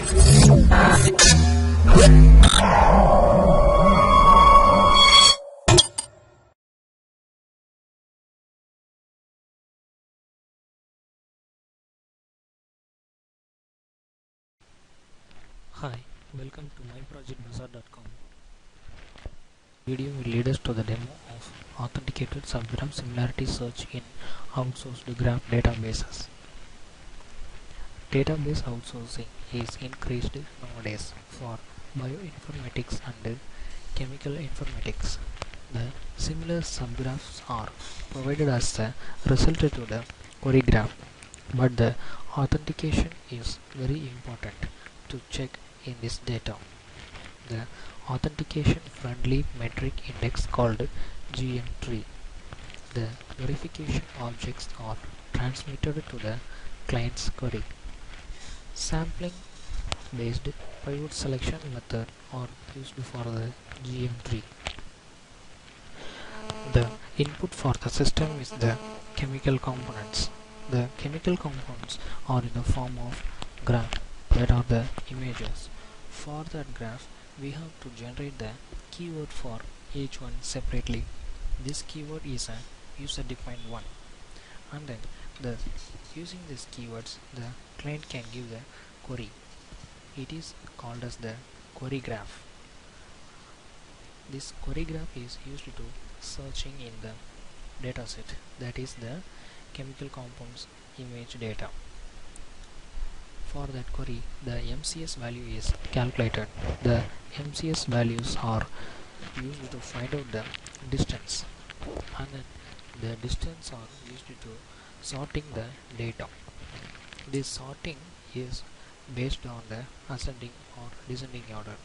Hi, welcome to myprojectbazaar.com. Video will lead us to the demo of authenticated subgraph similarity search in outsourced graph databases. Database outsourcing is increased nowadays for bioinformatics and chemical informatics. The similar subgraphs are provided as the result to the query graph, but the authentication is very important to check in this data. The authentication friendly metric index called GM3. The verification objects are transmitted to the client's query. Sampling based pivot selection method are used for the GM3. The input for the system is the chemical components. The chemical components are in the form of graph that are the images. For that graph, we have to generate the keyword for each one separately. This keyword is a user defined one, and then using these keywords the client can give the query. It is called as the query graph. This query graph is used to searching in the dataset, that is the chemical compounds image data. For that query, the MCS value is calculated. The MCS values are used to find out the distance, and then the distance are used to sorting the data. This sorting is based on the ascending or descending order.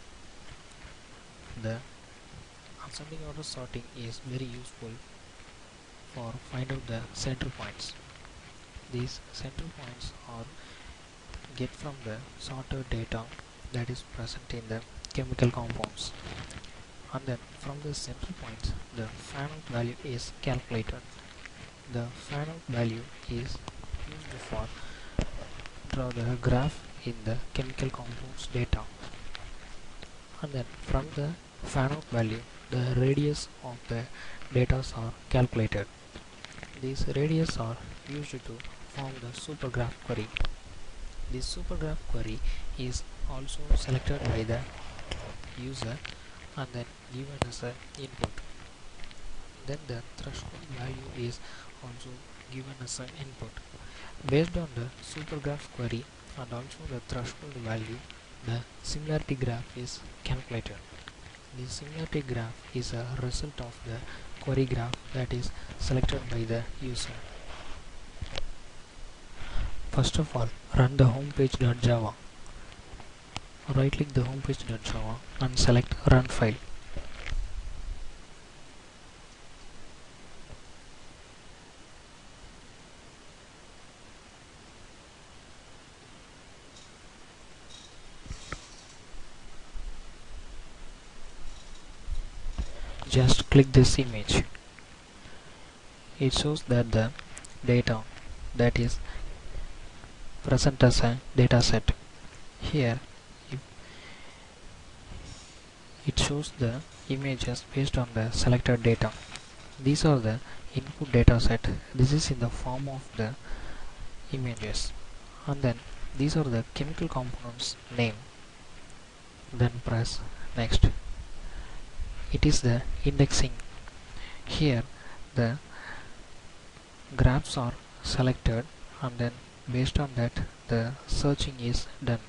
The ascending order sorting is very useful for find out the center points. These center points are get from the sorted data that is present in the chemical compounds, and then from the center points the fan out value is calculated. The fan out value is used for draw the graph in the chemical compounds data, and then from the fan out value the radius of the data are calculated. These radius are used to form the supergraph query. This supergraph query is also selected by the user and then given as an input. Then the threshold value is also given as an input. Based on the supergraph query and also the threshold value, the similarity graph is calculated. The similarity graph is a result of the query graph that is selected by the user. First of all, run the homepage.java. Right click the homepage.java and select run file. Just click this image. It shows that the data that is present as a data set. Here it shows the images based on the selected data. These are the input data set. This is in the form of the images, and then these are the chemical components name. Then press next. It is the indexing. Here the graphs are selected, and then based on that the searching is done.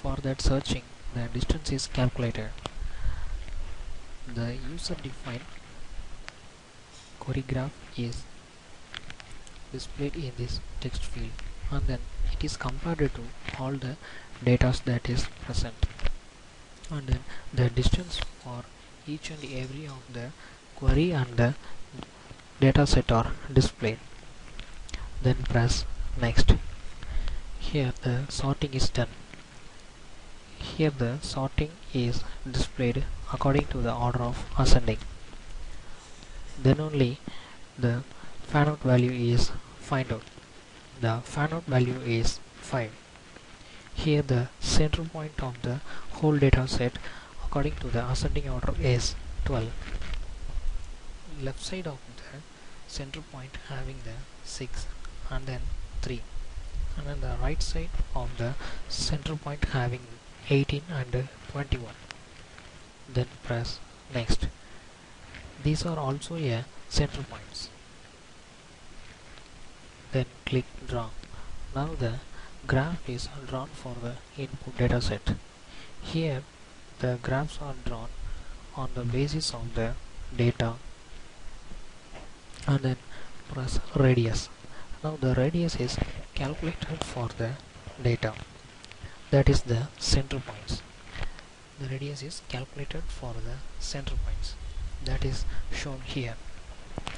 For that searching the distance is calculated. The user defined query graph is displayed in this text field, and then it is compared to all the data that is present, and then the distance for each and every of the query and the data set are displayed. Then press next. Here the sorting is done. Here the sorting is displayed according to the order of ascending. Then only the fan out value is find out. The fan out value is 5. Here the center point of the whole data set according to the ascending order is 12. Left side of the center point having the 6 and then 3, and then the right side of the center point having 18 and 21. Then press next. These are also a center points. Then click draw. Now the graph is drawn for the input data set. Here the graphs are drawn on the basis of the data, and then press radius. Now the radius is calculated for the data, that is the center points. The radius is calculated for the center points, that is shown here,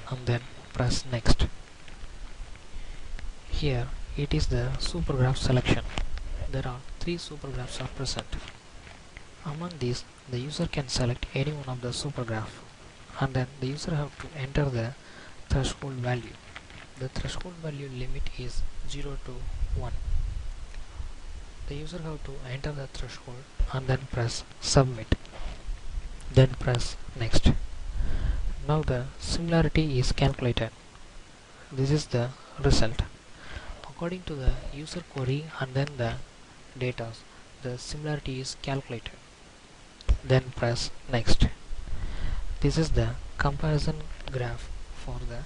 and then press next. Here it is the supergraph selection. There are 3 supergraphs are present. Among these, the user can select any one of the supergraph, and then the user have to enter the threshold value. The threshold value limit is 0 to 1. The user have to enter the threshold and then press submit. Then press next. Now the similarity is calculated. This is the result. According to the user query and then the data, the similarity is calculated. Then press next. This is the comparison graph for the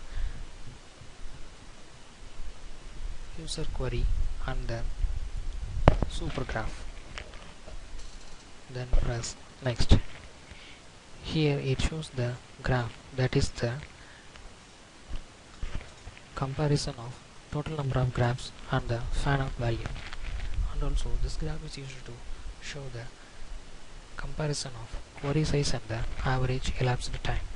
user query and the supergraph. Then press next. Here it shows the graph, that is the comparison of total number of graphs and the fan out value. And also this graph is used to show the comparison of query size and the average elapsed time.